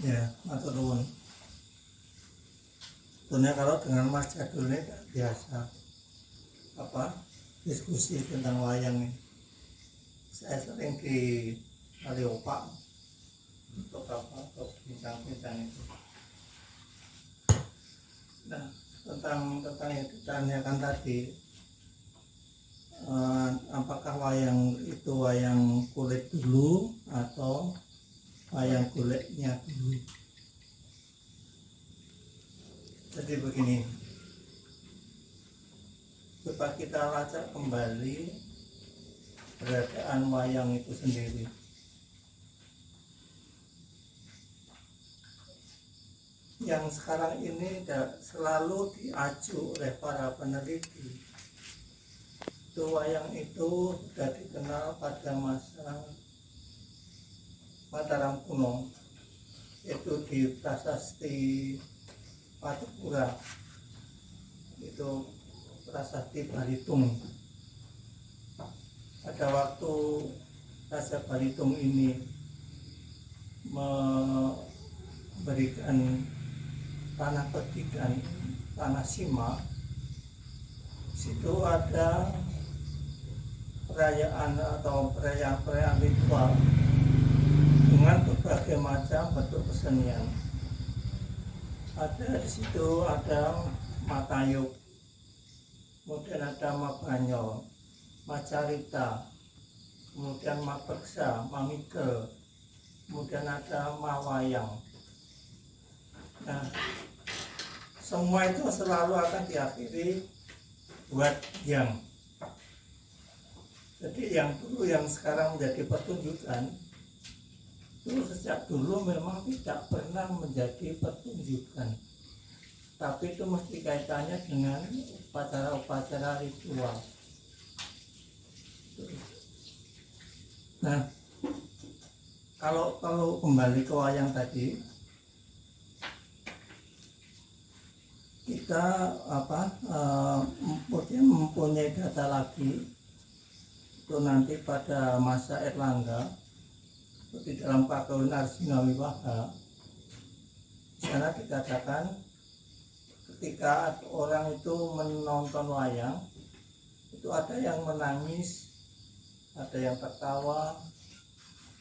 Ya, matur nuwun. Tentunya kalau dengan Mas Jadul ini tak biasa diskusi tentang wayang ini. Saya sering di Kaliopak untuk bincang-bincang itu. Nah, tentang yang ditanyakan tadi, apakah wayang itu wayang kulit dulu atau wayang goleknya dulu? Jadi begini, coba kita lacak kembali keberadaan wayang itu sendiri. Yang sekarang ini selalu diacu oleh para peneliti. Itu wayang itu sudah dikenal pada masa Mataram kuno, itu di prasasti Patipura, itu prasasti Balitung. Pada waktu Raja Balitung ini memberikan tanah petikan, tanah Sima, situ ada perayaan atau perayaan ritual dengan berbagai macam bentuk kesenian. Ada di situ ada Matayuk, kemudian ada Mabanyol, Macarita, kemudian Mapeksa, Mamikel, kemudian ada Mawayang. Nah, semua itu selalu akan diakhiri buat yang. Jadi yang dulu yang sekarang menjadi pertunjukan itu sejak dulu memang tidak pernah menjadi pertunjukan, tapi itu mesti kaitannya dengan upacara-upacara ritual. Nah, kalau kembali ke wayang tadi, kita mempunyai data lagi itu nanti pada masa Erlangga di dalam Kakawin Arjuna Wiwaha. Di sana dikatakan ketika orang itu menonton wayang itu ada yang menangis, ada yang tertawa,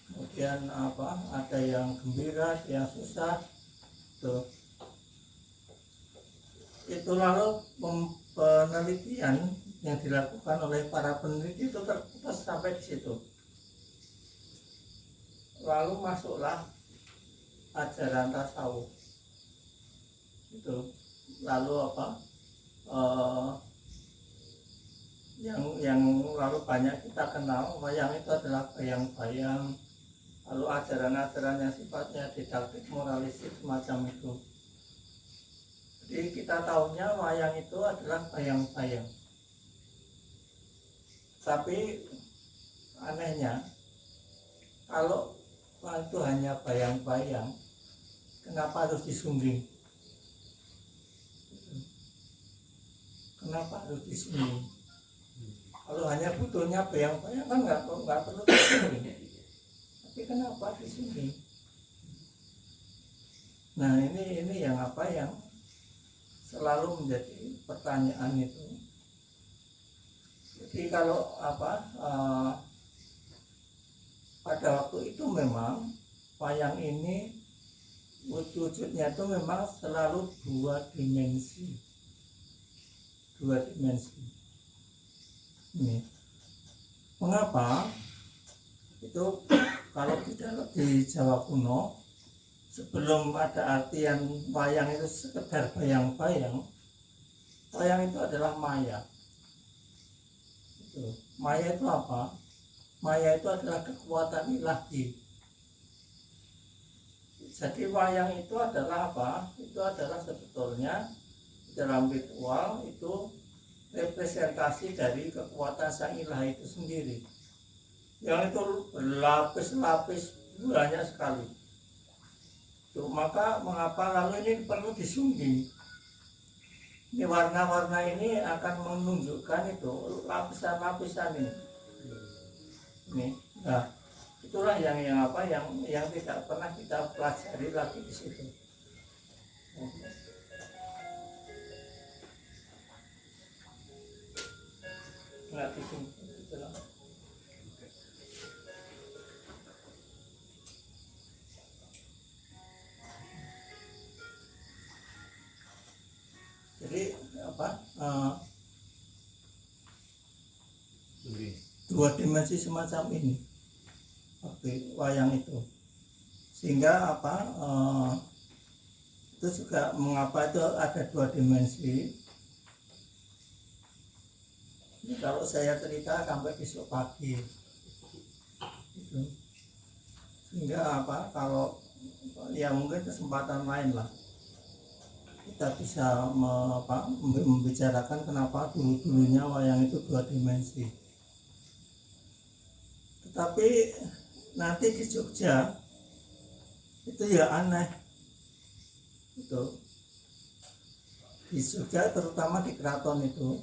kemudian ada yang gembira, ada yang susah. Itu lalu penelitian yang dilakukan oleh para peneliti itu terputus sampai di situ. Lalu masuklah ajaran tasawuf itu. Lalu yang lalu banyak kita kenal wayang itu adalah bayang-bayang, lalu ajaran-ajaran yang sifatnya didaktik, moralistik semacam itu. Jadi kita tahunya wayang itu adalah bayang-bayang. Tapi anehnya, kalau itu hanya bayang-bayang, kenapa harus disungging? Kenapa harus disungging? Kalau hanya butuhnya bayang-bayang kan nggak perlu disungging. Tapi kenapa disungging? Nah ini yang yang selalu menjadi pertanyaan itu. Jadi kalau pada waktu itu memang wayang ini wujudnya itu memang selalu dua dimensi. Ini mengapa? Itu kalau di Jawa kuno, sebelum ada artian wayang itu sekedar bayang-bayang, wayang itu adalah maya. Maya itu apa? Maya itu adalah kekuatan ilahi. Jadi wayang itu adalah apa? Itu adalah sebetulnya dalam ritual itu representasi dari kekuatan sang ilahi itu sendiri. Yang itu berlapis-lapis banyak sekali. Maka mengapa lalu ini perlu disungging? Ini warna-warna ini akan menunjukkan itu lapisan-lapisan ini. Nah, Itulah yang apa yang tidak pernah kita pelajari lagi di situ. Nggak bikin itulah. Jadi apa? Dua dimensi semacam ini, oke, wayang itu, sehingga apa? Itu juga mengapa itu ada dua dimensi. Ini kalau saya cerita sampai besok pagi, gitu. Sehingga apa? Kalau ya mungkin kesempatan lain lah kita bisa membicarakan kenapa dulunya wayang itu dua dimensi. Tetapi nanti di Jogja itu ya aneh, itu di Jogja terutama di keraton itu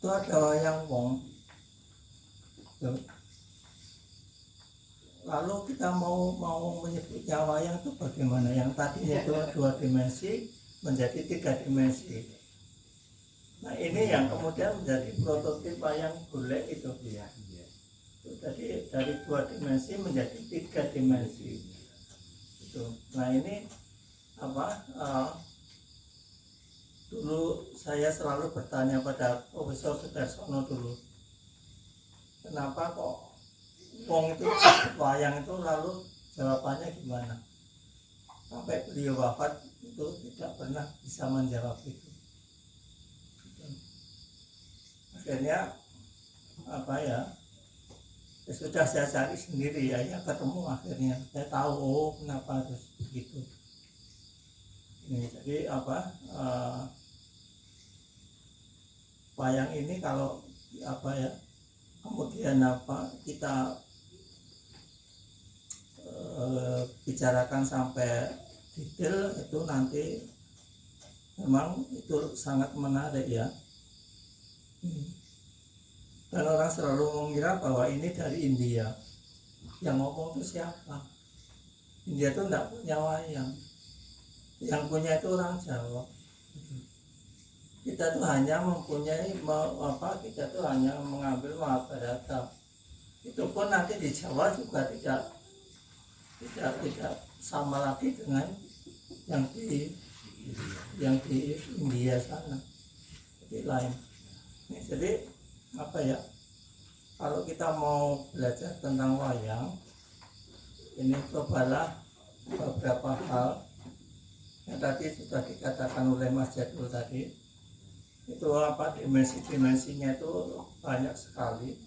ada wayang wong. Lalu kita mau menyebutnya wayang itu bagaimana? Yang tadinya itu dua dimensi menjadi tiga dimensi. Nah ini yang kemudian menjadi prototip wayang golek itu. Jadi dari dua dimensi menjadi tiga dimensi. Itu. Nah ini apa? Dulu saya selalu bertanya pada Profesor Sudarsono dulu, kenapa kok wong itu wayang itu, lalu jawabannya gimana? Sampai beliau wafat itu tidak pernah bisa menjawab itu. Akhirnya apa ya? Sudah saya cari sendiri ya ketemu akhirnya. Saya tahu kenapa harus begitu. Ini jadi apa? Wayang ini kalau apa ya? Kemudian apa kita bicarakan sampai detail itu nanti memang itu sangat menarik ya. Dan orang selalu mengira bahwa ini dari India. Yang ngomong itu siapa? India itu tidak punya wayang. Yang punya itu orang Jawa. Kita tuh hanya mempunyai kita tuh hanya mengambil Mahabharata. Itu pun nanti di Jawa juga tidak sama lagi dengan yang di India sana. Jadi lain. Jadi apa ya, kalau kita mau belajar tentang wayang ini, cobalah beberapa hal yang tadi sudah dikatakan oleh Mas Jadul tadi. Itu apa, dimensinya itu banyak sekali.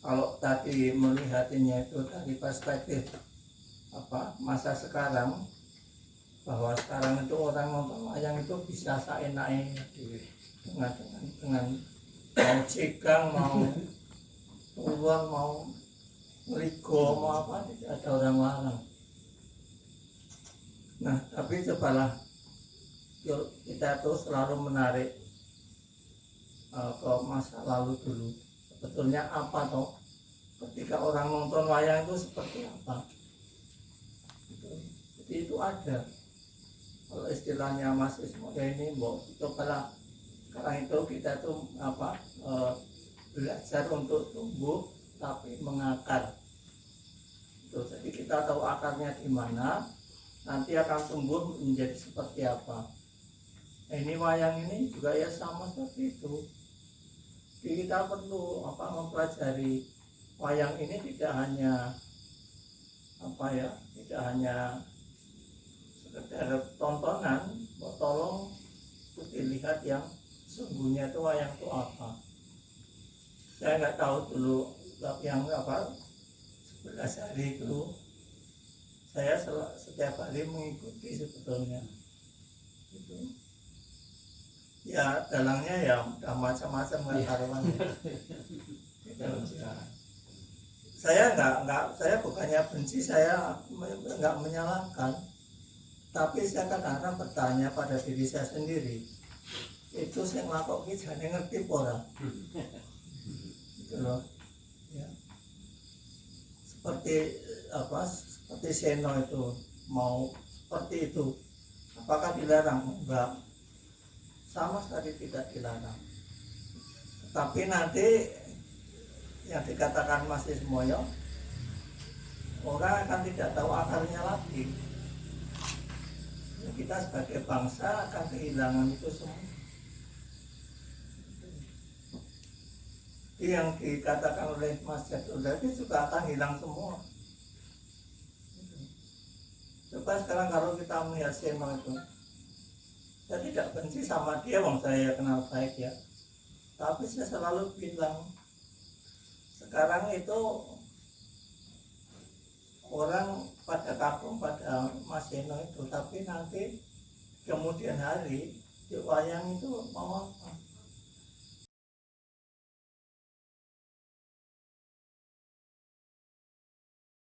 Kalau tadi melihatnya itu dari perspektif apa masa sekarang, bahwa sekarang itu orang nonton wayang itu bisa seenaknya dengan mau cegang, mau turun, mau ngeligo, mau apa, tidak ada orang larang. Nah tapi cobalah kita tuh selalu menarik ke masa lalu dulu. Sebetulnya apa toh ketika orang nonton wayang itu seperti apa? Jadi itu ada. Kalau istilahnya Mas Ismo ini, cobalah sekarang itu kita tuh apa belajar untuk tumbuh tapi mengakar. Jadi kita tahu akarnya di mana, nanti akan tumbuh menjadi seperti apa. Ini wayang ini juga ya sama seperti itu. Jadi kita perlu mempelajari wayang ini tidak hanya tidak hanya sekedar tontonan, tolong itu dilihat yang sungguhnya itu wayang itu apa. Saya nggak tahu dulu yang 11 hari itu saya setiap hari mengikuti sebetulnya itu. Ya dalangnya ya udah macam-macam nggak karuan. Saya bukannya benci, saya nggak menyalahkan, tapi saya kadang-kadang bertanya pada diri saya sendiri, itu saya ngelakuin jadi ngerti pora gitu loh ya. seperti seperti Seno itu mau seperti itu, apakah dilarang? Enggak, sama sekali tidak dilarang. Tapi nanti yang dikatakan Mas Ismoyo, orang akan tidak tahu akarnya lagi. Kita sebagai bangsa akan kehilangan itu semua. Yang dikatakan oleh Mas Jadul tadi juga akan hilang semua. Coba sekarang kalau kita melihat Seno itu, saya tidak benci sama dia, wong saya kenal baik ya. Tapi saya selalu bilang, sekarang itu orang pada kagum pada Mas Seno itu, tapi nanti kemudian hari di wayang itu mau apa?